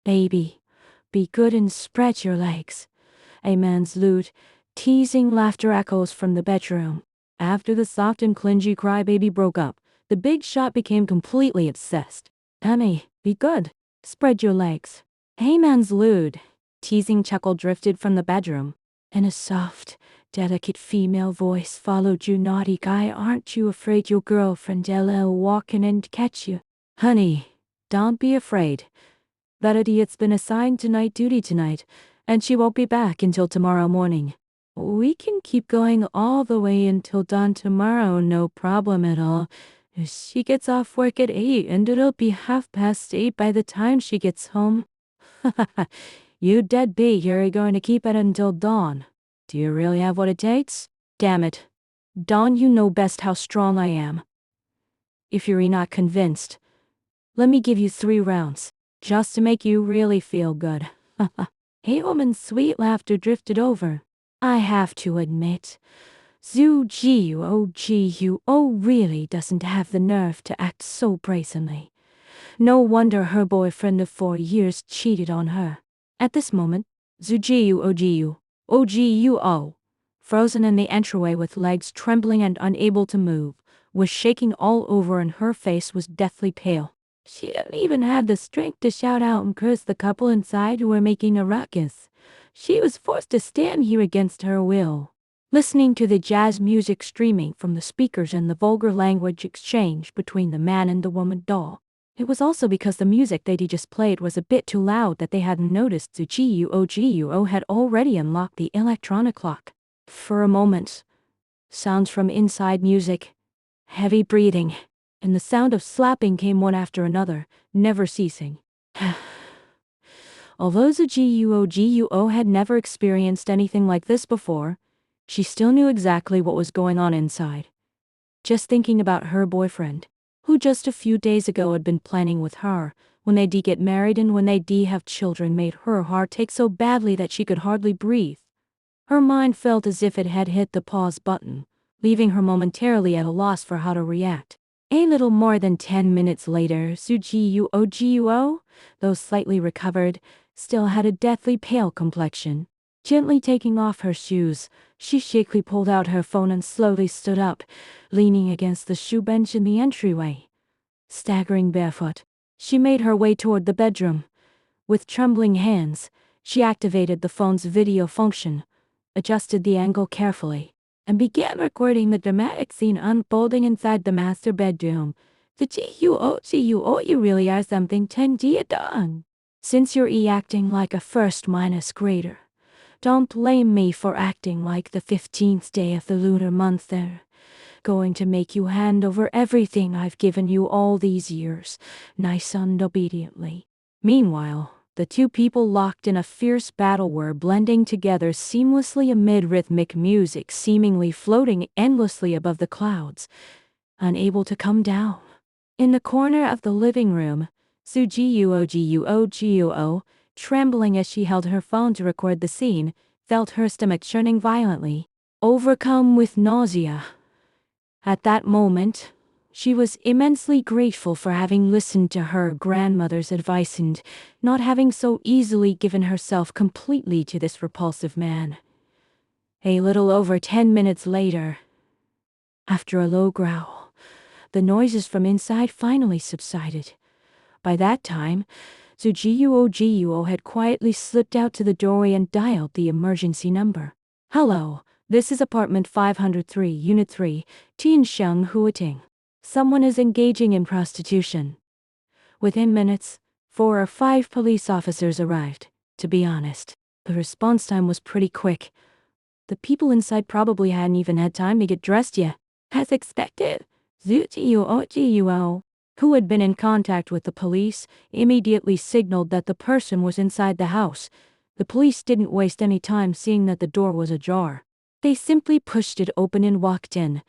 Baby, be good and spread your legs. A man's lewd, teasing laughter echoes from the bedroom. After the soft and clingy crybaby broke up, the big shot became completely obsessed. Emmy, be good. Spread your legs. A man's lewd, teasing chuckle drifted from the bedroom, and a soft, delicate female voice followed. You naughty guy, aren't you afraid your girlfriend Ella'll walk in and catch you? Honey, don't be afraid. That idiot's been assigned to night duty tonight, and she won't be back until tomorrow morning. We can keep going all the way until dawn tomorrow, no problem at all. She gets off work at 8 and it'll be 8:30 by the time she gets home. You deadbeat, you're going to keep it until dawn. Do you really have what it takes? Damn it. Dawn, you know best how strong I am. If you're not convinced, let me give you 3 rounds, just to make you really feel good. A woman's sweet laughter drifted over. I have to admit, Zhu Jiu really doesn't have the nerve to act so brazenly. No wonder her boyfriend of 4 years cheated on her. At this moment, Zhu Jiu, frozen in the entryway with legs trembling and unable to move, was shaking all over and her face was deathly pale. She didn't even have the strength to shout out and curse the couple inside who were making a ruckus. She was forced to stand here against her will, listening to the jazz music streaming from the speakers and the vulgar language exchange between the man and the woman doll. It was also because the music they just played was a bit too loud that they hadn't noticed Zujiuo had already unlocked the electronic lock. For a moment, sounds from inside music, heavy breathing, and the sound of slapping came one after another, never ceasing. Although Zujiuo had never experienced anything like this before, she still knew exactly what was going on inside. Just thinking about her boyfriend, who just a few days ago had been planning with her, when they'd get married and when they'd have children, made her heart ache so badly that she could hardly breathe. Her mind felt as if it had hit the pause button, leaving her momentarily at a loss for how to react. A little more than 10 minutes later, Zujiuo, though slightly recovered, still had a deathly pale complexion. Gently taking off her shoes, she shakily pulled out her phone and slowly stood up, leaning against the shoe bench in the entryway. Staggering barefoot, she made her way toward the bedroom. With trembling hands, she activated the phone's video function, adjusted the angle carefully, and began recording the dramatic scene unfolding inside the master bedroom. The Guo, you really are something 10D done. Since you're acting like a first minus grader, don't blame me for acting like the 15th day of the lunar month there. Going to make you hand over everything I've given you all these years, nice and obediently. Meanwhile, the two people locked in a fierce battle were blending together seamlessly amid rhythmic music seemingly floating endlessly above the clouds, unable to come down. In the corner of the living room, Zujiuo, trembling as she held her phone to record the scene, felt her stomach churning violently, overcome with nausea. At that moment, she was immensely grateful for having listened to her grandmother's advice and not having so easily given herself completely to this repulsive man. A little over 10 minutes later, after a low growl, the noises from inside finally subsided. By that time, Zujiuo had quietly slipped out to the doorway and dialed the emergency number. Hello, this is apartment 503, unit 3, Tiansheng Huating. Someone is engaging in prostitution. Within minutes, 4 or 5 police officers arrived. To be honest, the response time was pretty quick. The people inside probably hadn't even had time to get dressed yet. As expected, Zujiuo, who had been in contact with the police, immediately signaled that the person was inside the house. The police didn't waste any time seeing that the door was ajar. They simply pushed it open and walked in.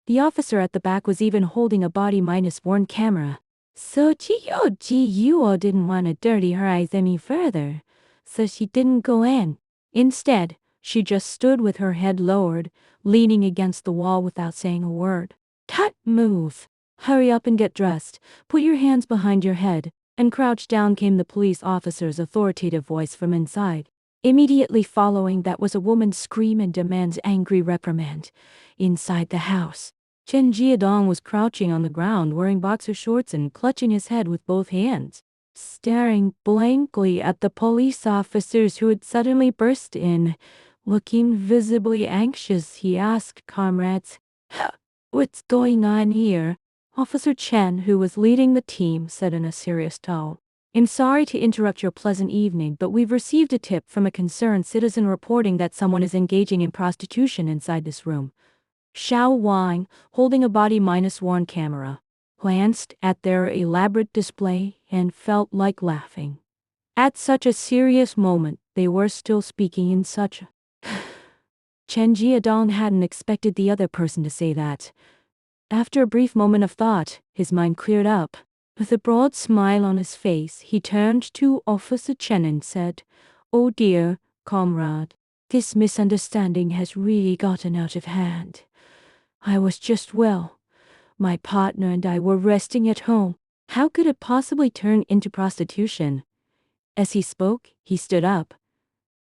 The officer at the back was even holding a body-worn camera. So Jiuo didn't want to dirty her eyes any further, so she didn't go in. Instead, she just stood with her head lowered, leaning against the wall without saying a word. Tut, move. Hurry up and get dressed. Put your hands behind your head. and crouched down came the police officer's authoritative voice from inside. Immediately following that was a woman's scream and demands angry reprimand. Inside the house, Chen Jiadong was crouching on the ground wearing boxer shorts and clutching his head with both hands. Staring blankly at the police officers who had suddenly burst in. Looking visibly anxious, he asked comrades, "What's going on here?" Officer Chen, who was leading the team, said in a serious tone, "I'm sorry to interrupt your pleasant evening, but we've received a tip from a concerned citizen reporting that someone is engaging in prostitution inside this room." Xiao Wang, holding a body-worn camera, glanced at their elaborate display and felt like laughing. At such a serious moment, they were still speaking in such a... Chen Jiadong hadn't expected the other person to say that. After a brief moment of thought, his mind cleared up. With a broad smile on his face, he turned to Officer Chen and said, "Oh dear, comrade, this misunderstanding has really gotten out of hand. I was just my partner and I were resting at home. How could it possibly turn into prostitution?" As he spoke, he stood up.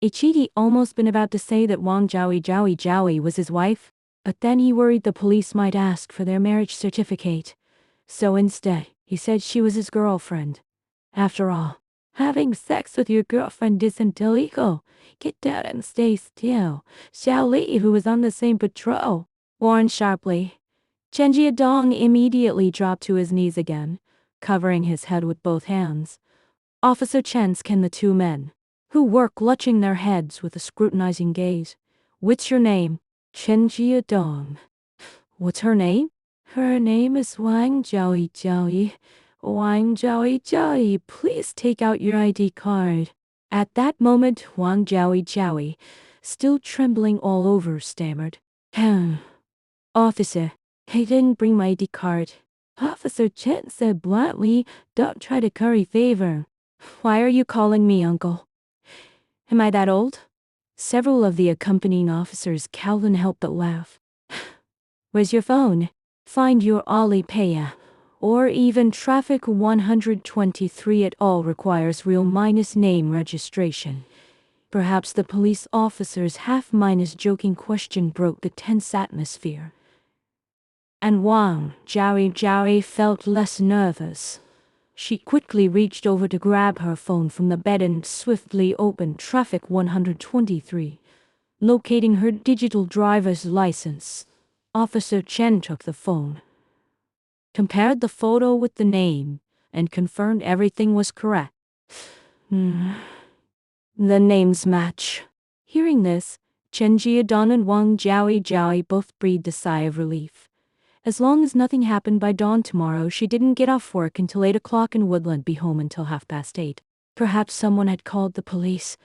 Ichidi almost been about to say that Wang Jowie was his wife, but then he worried the police might ask for their marriage certificate. So instead, he said she was his girlfriend. After all, having sex with your girlfriend isn't illegal. Get down and stay still. Xiao Li, who was on the same patrol, warned sharply. Chen Jiadong immediately dropped to his knees again, covering his head with both hands. Officer Chen scanned the two men, who were clutching their heads with a scrutinizing gaze. "What's your name?" "Chen Jiadong." "What's her name?" "Her name is Wang Jowie. Wang Jowie, please take out your ID card." At that moment, Wang Jowie, still trembling all over, stammered, "Officer, I didn't bring my ID card." Officer Chen said bluntly, "Don't try to curry favor." "Why are you calling me uncle? Am I that old?" Several of the accompanying officers couldn't help but laugh. "Where's your phone? Find your Alipay, or even traffic 123. It all requires real name registration." Perhaps the police officer's joking question broke the tense atmosphere. And Wang Jowie felt less nervous. She quickly reached over to grab her phone from the bed and swiftly opened traffic 123, locating her digital driver's license. Officer Chen took the phone, compared the photo with the name, and confirmed everything was correct. The names match. Hearing this, Chen Jiadong and Wang Jowie both breathed a sigh of relief. As long as nothing happened by dawn tomorrow, she didn't get off work until 8 o'clock and wouldn't be home until 8:30. Perhaps someone had called the police,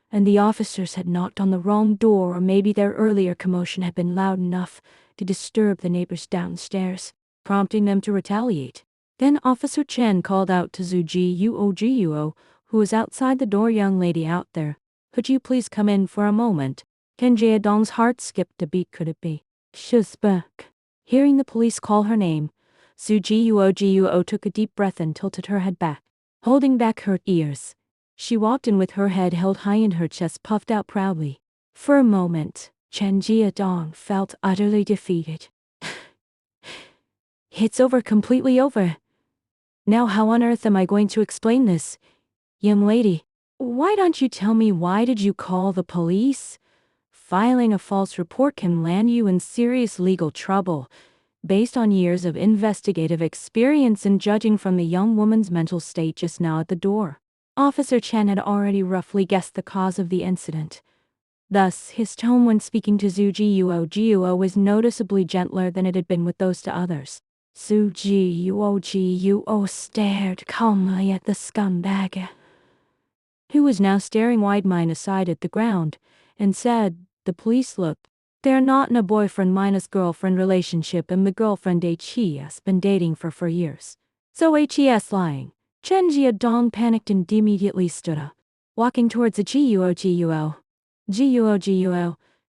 and the officers had knocked on the wrong door, or maybe their earlier commotion had been loud enough to disturb the neighbors downstairs, prompting them to retaliate. Then Officer Chen called out to Zhu Guo, who was outside the door. "Young lady out there, could you please come in for a moment?" Chen Jiadong's heart skipped a beat. Could it be? She's back. Hearing the police call her name, Zhu Guo took a deep breath and tilted her head back, holding back her ears. She walked in with her head held high and her chest puffed out proudly. For a moment, Chen Jiadong felt utterly defeated. "It's over, completely over. Now how on earth am I going to explain this? Young lady, why don't you tell me, why did you call the police? Filing a false report can land you in serious legal trouble, based on years of investigative experience and judging from the young woman's mental state just now at the door." Officer Chen had already roughly guessed the cause of the incident. Thus, his tone when speaking to Zhu Guo was noticeably gentler than it had been with those to others. Zhu Guo stared calmly at the scumbag, who was now staring wide-eyed at the ground, and said, "The police look. They're not in a boyfriend-girlfriend relationship, and the girlfriend has been dating for years. So HES lying." Chen Jiadong panicked and immediately stood up, walking towards the Guo.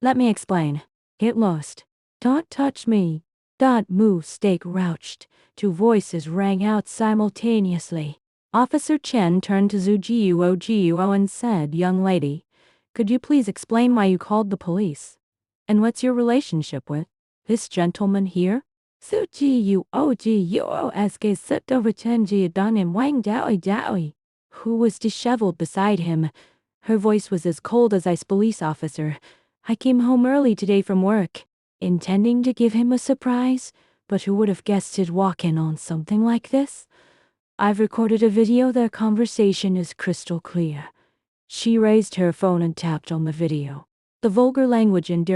"Let me explain. Get lost. Don't touch me. Don't move." Stay crouched. Two voices rang out simultaneously. Officer Chen turned to Zhu Jiuo and said, "Young lady, could you please explain why you called the police? And what's your relationship with this gentleman here?" Zhu Jiuo SK sipped over Chen Jiadong and Wang Dowie, who was disheveled beside him. Her voice was as cold as ice. "Police officer, I came home early today from work, intending to give him a surprise, but who would have guessed he'd walk in on something like this? I've recorded a video. Their conversation is crystal clear." She raised her phone and tapped on the video. The vulgar language and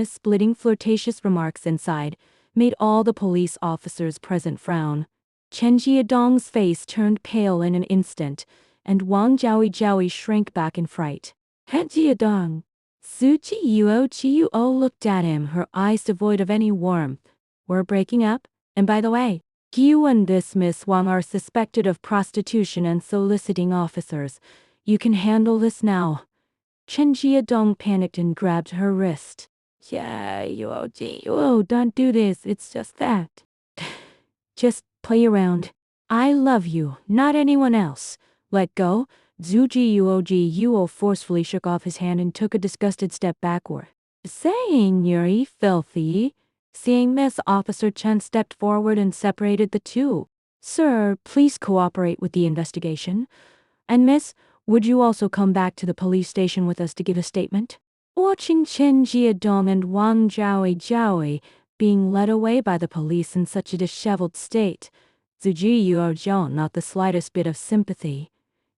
splitting flirtatious remarks inside made all the police officers present frown. Chen Jiadong's face turned pale in an instant, and Wang Jiaoi shrank back in fright. "Chen Jiadong." Zhu Jiuo looked at him, her eyes devoid of any warmth. "We're breaking up, and by the way, you and this Miss Wang are suspected of prostitution and soliciting officers. You can handle this now." Chen Jiadong panicked and grabbed her wrist. "Yeah, don't do this, it's just that. Just play around. I love you, not anyone else. Let go." Zhu Jiuo forcefully shook off his hand and took a disgusted step backward. "Saying you're filthy." Seeing this, Officer Chen stepped forward and separated the two. "Sir, please cooperate with the investigation. And miss, would you also come back to the police station with us to give a statement?" Watching Chen Jiadong and Wang Jiaoi being led away by the police in such a disheveled state, Zhu Jiuo not the slightest bit of sympathy.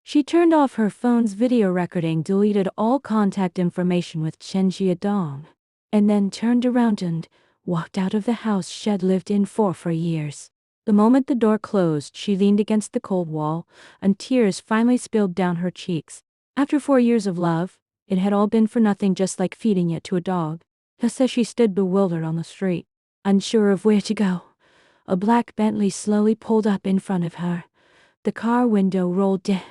She turned off her phone's video recording, deleted all contact information with Chen Jiadong, and then turned around and walked out of the house she'd lived in for years. The moment the door closed, she leaned against the cold wall, and tears finally spilled down her cheeks. After 4 years of love, it had all been for nothing, just like feeding it to a dog. Just as she stood bewildered on the street, unsure of where to go, a black Bentley slowly pulled up in front of her. The car window rolled down,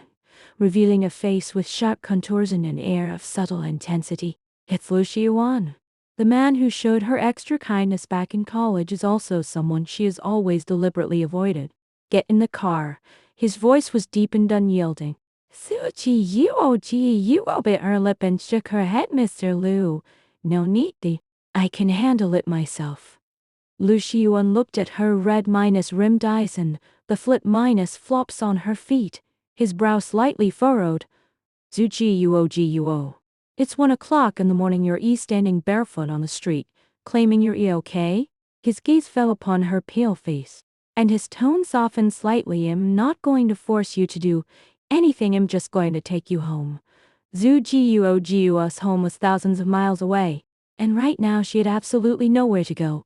revealing a face with sharp contours and an air of subtle intensity. "It's Liu Xiuan. The man who showed her extra kindness back in college is also someone she has always deliberately avoided." "Get in the car." His voice was deep and unyielding. Zhu Jiuo bit her lip and shook her head. "Mr. Liu, no need to. I can handle it myself." Liu Xiuan looked at her red-rimmed eyes and the flip-flops on her feet, his brow slightly furrowed. "Zhu Jiuo. It's 1 o'clock in the morning. You're standing barefoot on the street, claiming you're okay?" His gaze fell upon her pale face, and his tone softened slightly. "I'm not going to force you to do anything. I'm just going to take you home." Zhu Jiuo's home was thousands of miles away, and right now she had absolutely nowhere to go.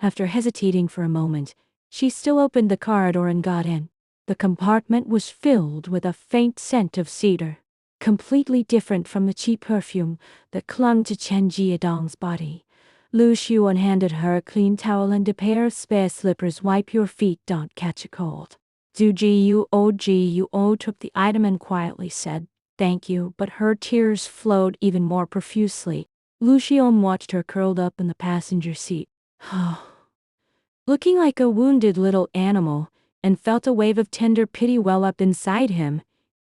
After hesitating for a moment, she still opened the car door and got in. The compartment was filled with a faint scent of cedar, completely different from the cheap perfume that clung to Chen Jiadong's body. Liu Xiuan handed her a clean towel and a pair of spare slippers. "Wipe your feet, don't catch a cold." Zhu Jiuo took the item and quietly said, "Thank you," but her tears flowed even more profusely. Liu Xiuan watched her curled up in the passenger seat, looking like a wounded little animal, and felt a wave of tender pity well up inside him.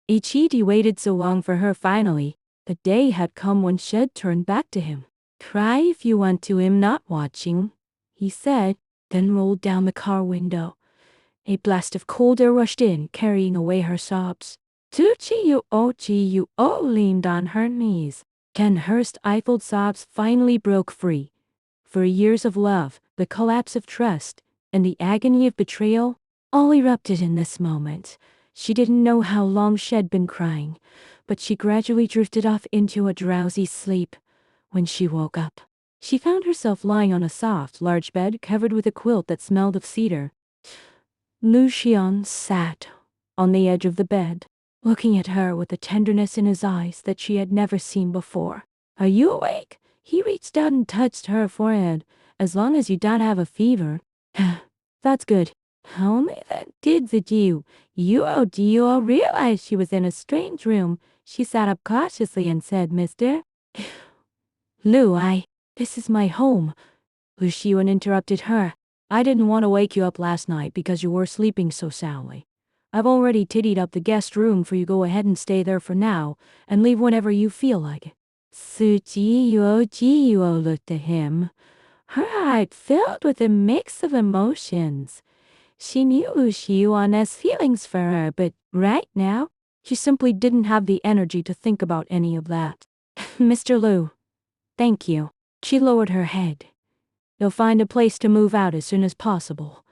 Ichidi waited so long for her. Finally, the day had come when she'd turn back to him. "Cry if you want to, I'm not watching," he said, then rolled down the car window. A blast of cold air rushed in, carrying away her sobs. Zhu Jiuo leaned on her knees. Ken Hurst-Eiffel sobs finally broke free. For years of love, the collapse of trust, and the agony of betrayal all erupted in this moment. She didn't know how long she'd been crying, but she gradually drifted off into a drowsy sleep. When she woke up, she found herself lying on a soft, large bed covered with a quilt that smelled of cedar. Liu Xian sat on the edge of the bed, looking at her with a tenderness in his eyes that she had never seen before. "Are you awake?" He reached out and touched her forehead. "As long as you don't have a fever." "That's good." Only then did Zhu Jiuo realize she was in a strange room. She sat up cautiously and said, "Mr. Liu, this is my home." Liu Xiuan interrupted her. "I didn't want to wake you up last night because you were sleeping so soundly. I've already tittied up the guest room for you. Go ahead and stay there for now, and leave whenever you feel like it. Tsujiuo looked at him, her heart filled with a mix of emotions. She knew Xiuan's feelings for her, but right now, she simply didn't have the energy to think about any of that. Mr. Liu, thank you. She lowered her head. You'll find a place to move out as soon as possible.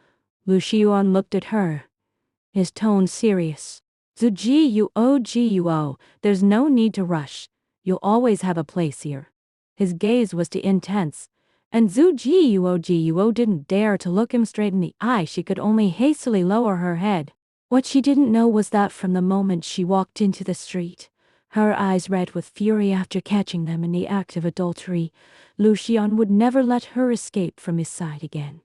Lu Xiuan looked at her, his tone serious. Zujiuo, there's no need to rush. You'll always have a place here. His gaze was too intense, and Zujiuo didn't dare to look him straight in the eye. She could only hastily lower her head. What she didn't know was that from the moment she walked into the street, her eyes red with fury after catching them in the act of adultery, Lu Xiuan would never let her escape from his side again.